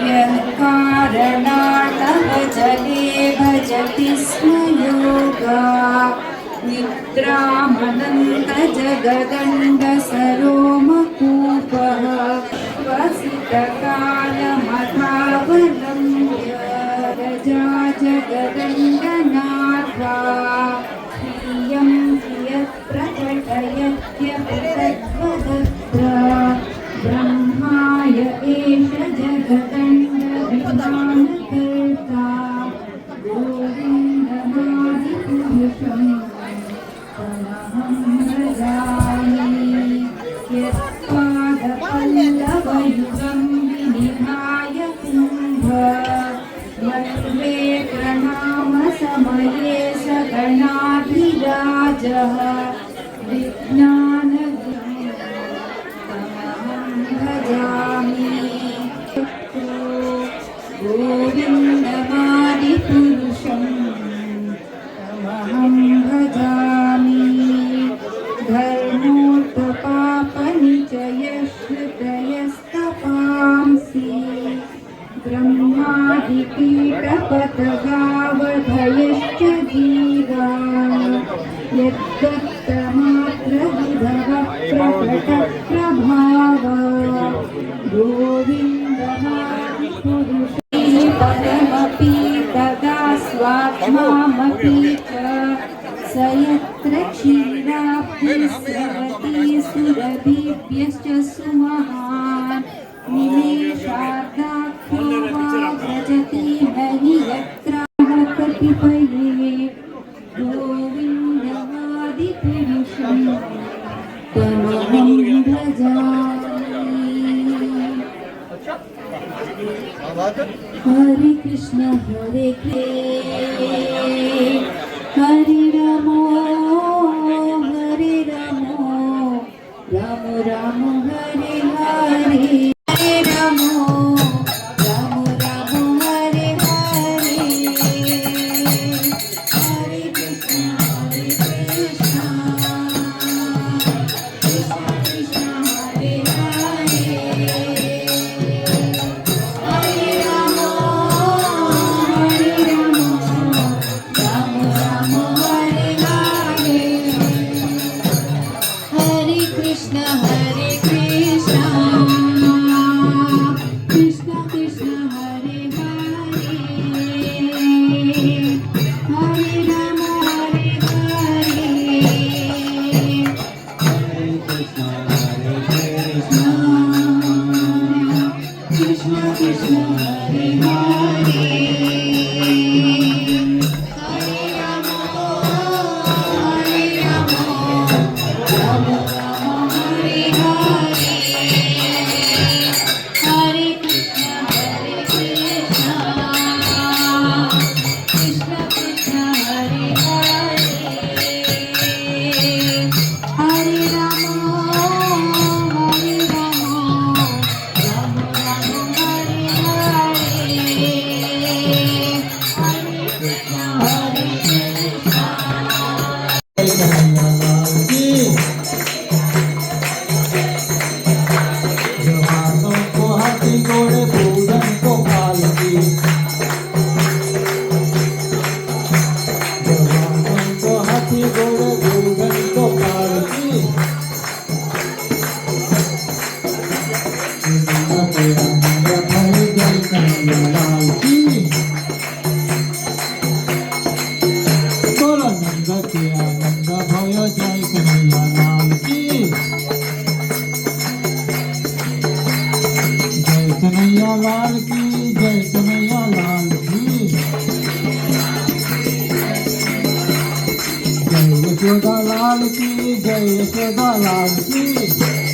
यः कारणार्णव जले भजति स्म योगा निद्रामनन्तजगदण्डसरोमकूपः वसितकालमथावलम्ब्य रजा जगदण्डनार्वा प्रियं यत्प्रकटयत्यपतद्वदत्र ब्रह्माय एष जगदण्डविधानकर्ता गोविन्दमादिपुरुषम् तमहं भजामि यत्पादपल्लवयुगं विनिधाय कुम्भ मन्वे प्रणामसमये स गणाधिराजः भजामि गोविन्दमादिपुरुषं तमहं भजामि धर्मोत्पापनिचयश्रुतयस्तपांसि ब्रह्मादिकीटपतगावधयश्च जीवा यद्दत्तमात्रविधवप्रकटप्रभाव गोविन्दमादिपुरुषे परमपि तदा स्वात्मामपि च स यत्र क्षीराब्धिस्रवति सुरभिभ्यश्च सुमहान् निमेषार्धाख्यो वा व्रजति नहि यत्राह कतिपये गोविन्दमादिपुरुषं तमहं भजामि। हरे कृष्ण हरे हरे रामो राम राम हरे हरे हरे रामो राम हरे हरे हरे कृष्ण कृष्ण कृष्ण हरे हरे हरे रामो राम हरे हरे हरे कृष्ण कृष्ण कृष्ण हरे हरे हरे राम हरे हरे हरे कृष्ण कृष्ण कृष्ण हरे हरे हरे राम राम हरे हरे हरे कृष्ण कृष्ण कृष्ण हरे हरे हरे राम राम हरे हरे हरे कृष्ण जवानों को हाथी घोड़े पूरन को पालकी जवानों को हाथी घोड़े पूरन को पालकी तेरा नंगा भाई जय कन्हैया लाल की बोलो नंगा तेरा नंगा भाई जय कन्हैया लाल की जय कन्हैया लाल की जय कन्हैया लाल की जय यशोदा लाल की जय यशोदा लाल की जय